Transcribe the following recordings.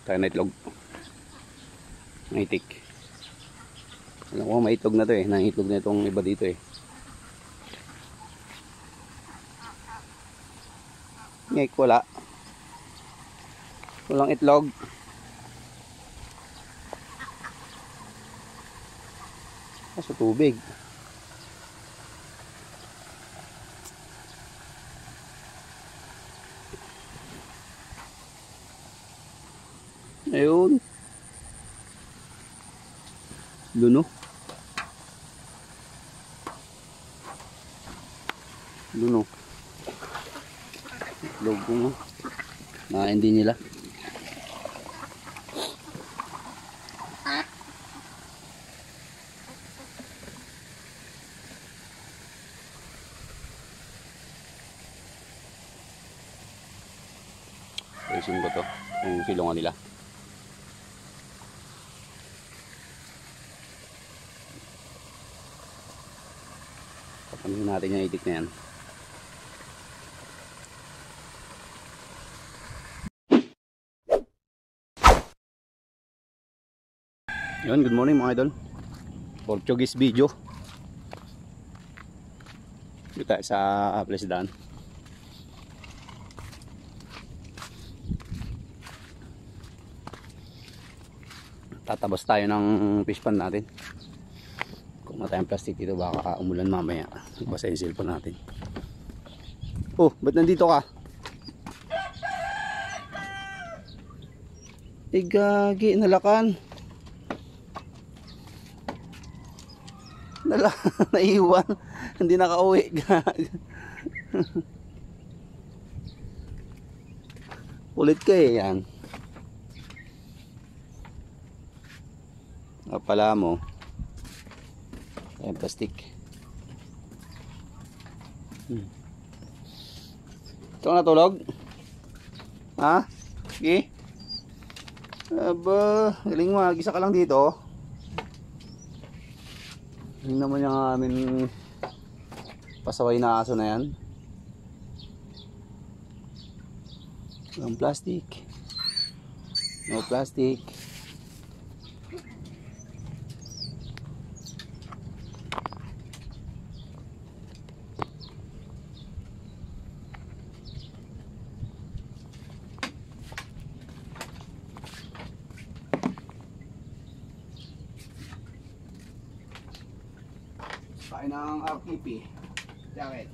tayo na itlog. Itik. Alam ko maitlog na to eh. Nangitlog na itong iba dito eh. Ngayik wala. Walang itlog. Sa tubig. Ayun. Luno. Luno. Logo mo. Hindi nila. Ayusin ko to. Yung silungan nila. Papanin natin yung itik na yan. Yun, good morning mga idol. Portuguese video. Dito tayo sa Plesdan. Tatabas tayo ng fish pan natin. Kung matayang plastic dito baka umulan mamaya. Basa yung cellphone natin. Oh, ba't nandito ka? Gagi, nalakan. Naiwan. Hindi nakauwi. Ulit ka eh yan. Pala mo ayan plastic. Ito natulog ha? Sige aba galing mo, isa ka lang dito. Hindi naman yung amin pasaway na aso na yan. Walang plastic, no plastic. Kain ng RPP jacket.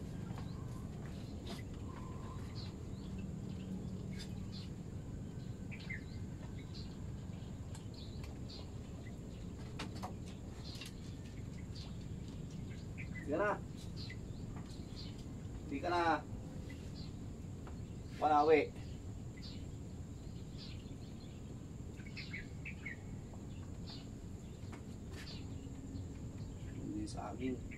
Sige na. Hindi ka na panawi. Hindi sa akin.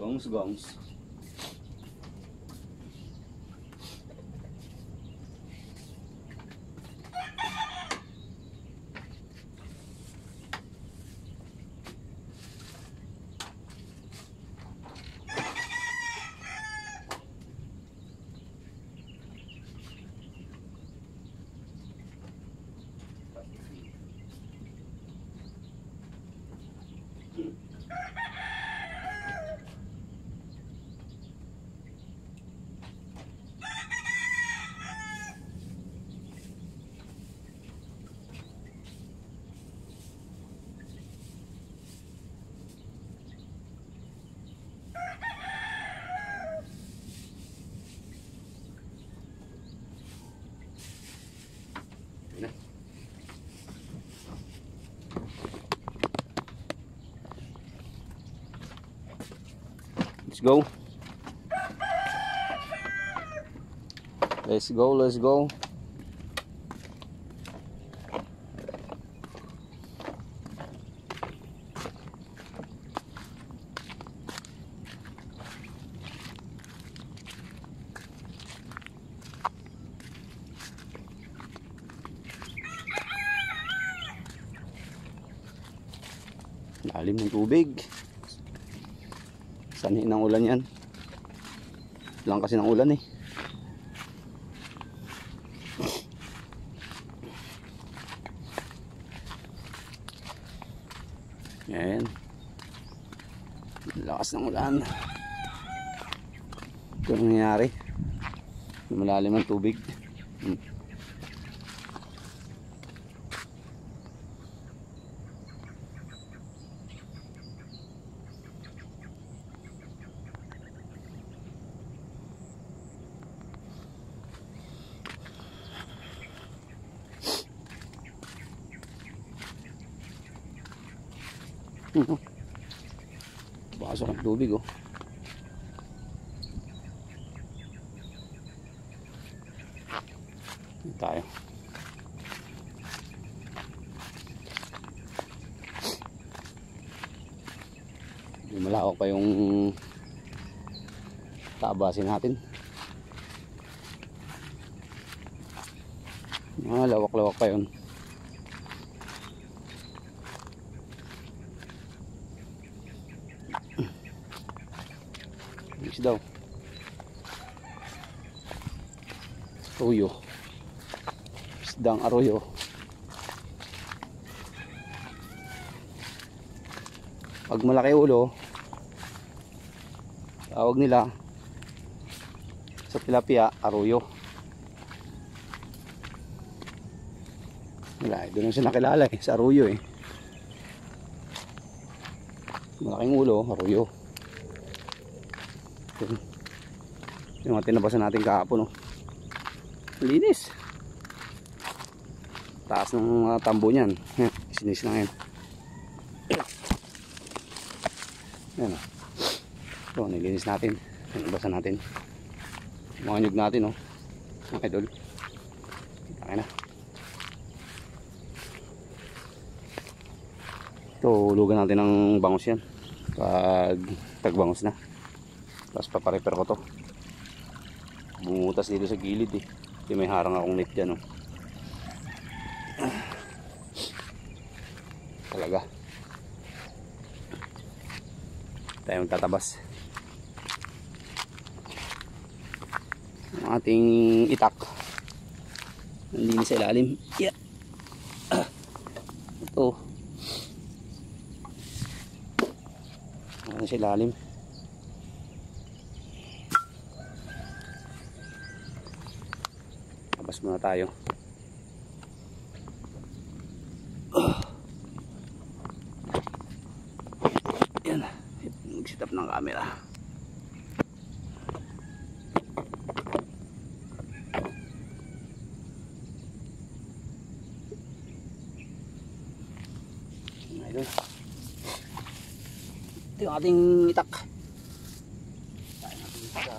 Gongs. go. Let's go, let's go. Lalim ng tubig. Sanhin ng ulan yan. Lang kasi ng ulan eh. Yan. Lakas ng ulan. Ito ang nangyayari. Malalim ang tubig. Pasok ang tubig oh. Dito tayo. Malawak pa yung tabasin natin. Lawak-lawak pa yun. Daw arroyo, isdang arroyo. Pag malaki ulo, tawag nila sa tilapia arroyo. Wala, doon siya nakilala eh, sa arroyo eh. Malaking ulo, arroyo. Yung mga tinabasan natin kahapon, no? Linis. Taas ng tambo niyan. Isinis na yan. Yan, ito, nilinis natin. Tinabasan natin. Mga nyug natin, no? Mga idol. Kita na. Ito, hulugan natin ng bangus yan. Pag tagbangus na. Tapos paparepair ko to. Bumutas dito sa gilid eh. Kasi may harang akong net dyan oh. Talaga. Tayo magtatabas. Ang ating itak. Nandini sa ilalim. Yeah. Ito. Ano sa ilalim. Muna tayo. Yan, mag-set up ng camera. Ito yung ating itak. Tayo natin sa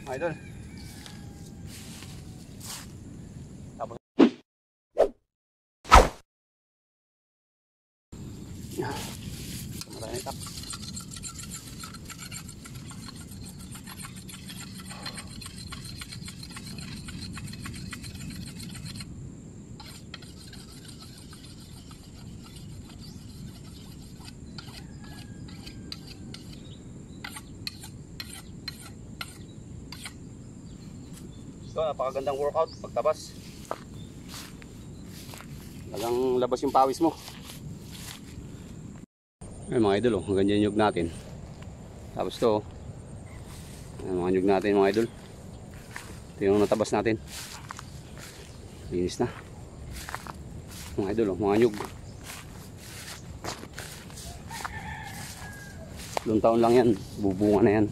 Mga idol. Tapos marami tak. So, napakagandang workout pagtabas. Talagang labas yung pawis mo. Ay mga idol, ang ganyan yung nyug natin. Tapos to, ay, mga nyug natin mga idol. Ito yung natabas natin. Linis na. Mga idol, mga nyug. 2 taon lang yan, bubunga na yan.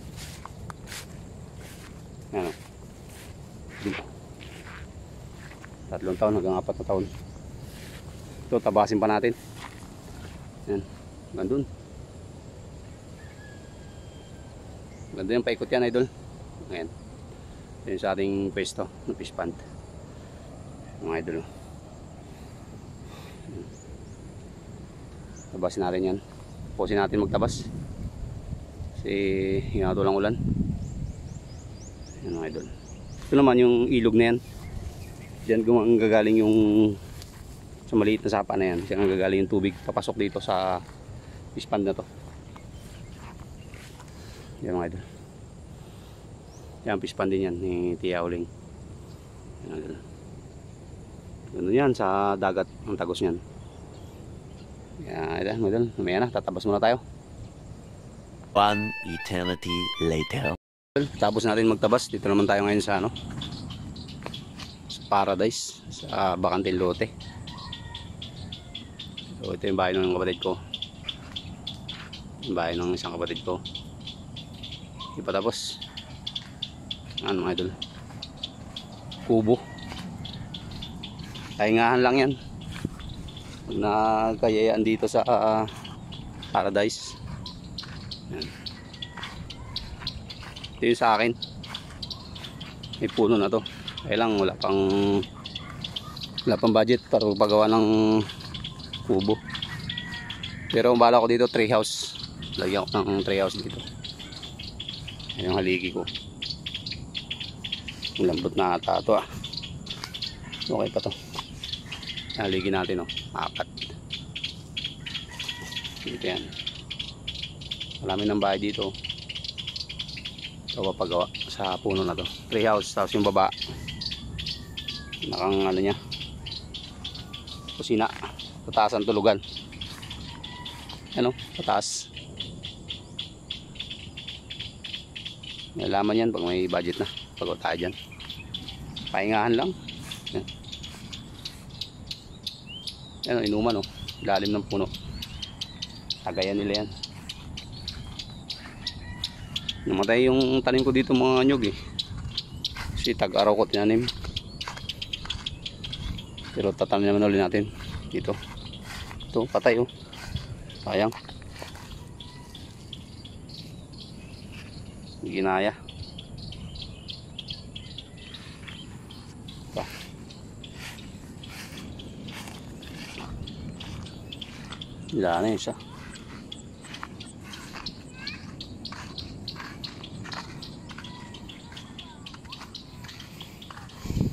Yan o. 3 taon hanggang 4 na taon. Ito, tabasin pa natin. Yan, gandun. Ganda yung paikot yan idol. Ayan. Ito yung sa ating pwesto ng fish pond. Mga idol. Tabasin natin yan. Pusin natin magtabas. Kasi hinato lang ulan. Yan mga idol. Ito naman yung ilog na yan. Diyan gagaling yung sa maliit na sapa na yan. Diyan gagaling yung tubig papasok dito sa fish pond na to. Yan mga idol. Yan fish pond din yan ni Tia Uling. Yan idol. Ganun yan sa dagat ang tagos niyan. Yan idol, mga idol. Mamaya na, tatabas muna tayo. 1 eternity later. Tapos natin magtabas. Dito naman tayo ngayon sa ano, sa Paradise, sa Bacantil Lote. So ito yung bahay ng kapatid ko. Yung bahay ng isang kapatid ko. Hindi pa tapos. Ano mga idol, kubo. Taingahan lang yan pag nagkayayaan dito sa Paradise. Yan. Ito yung sa akin. May puno na to. Kaya lang wala pang budget para pagawa ng kubo. Pero ang bala ko dito tree house. Lagyan ko ng tree house dito. Ayan yung haligi ko. Ang lambot na ata ito ah. Okay pa to. Haligi natin oh. 4. Dito yan. Marami ng bahay dito. Ito papagawa sa puno na to. Tree house. Tapos yung baba nakang ano nya, kusina. Pataas ang tulugan. Ano? Pataas. May laman yan pag may budget na. Pagawa tayo dyan. Pahingahan lang. Yan. Yan o, inuman o. Lalim ng puno. Tagayan nila yan. Namatay yung tanim ko dito mga nyug eh. Kasi tag-araw ko tinanim. Pero tatanim naman ulit natin dito. Ito patay oh. Sayang. Ginaya. Ito. Wala na isa.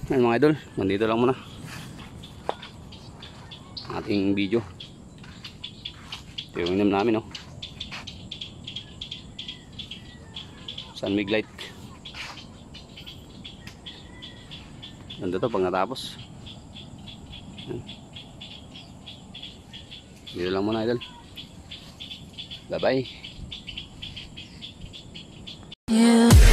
Ayan mga idol, nandito lang muna ating video. Ito yung inom namin oh. Sun Mig Light. Ganda to pag natapos. Dito lang muna idol. Bye bye.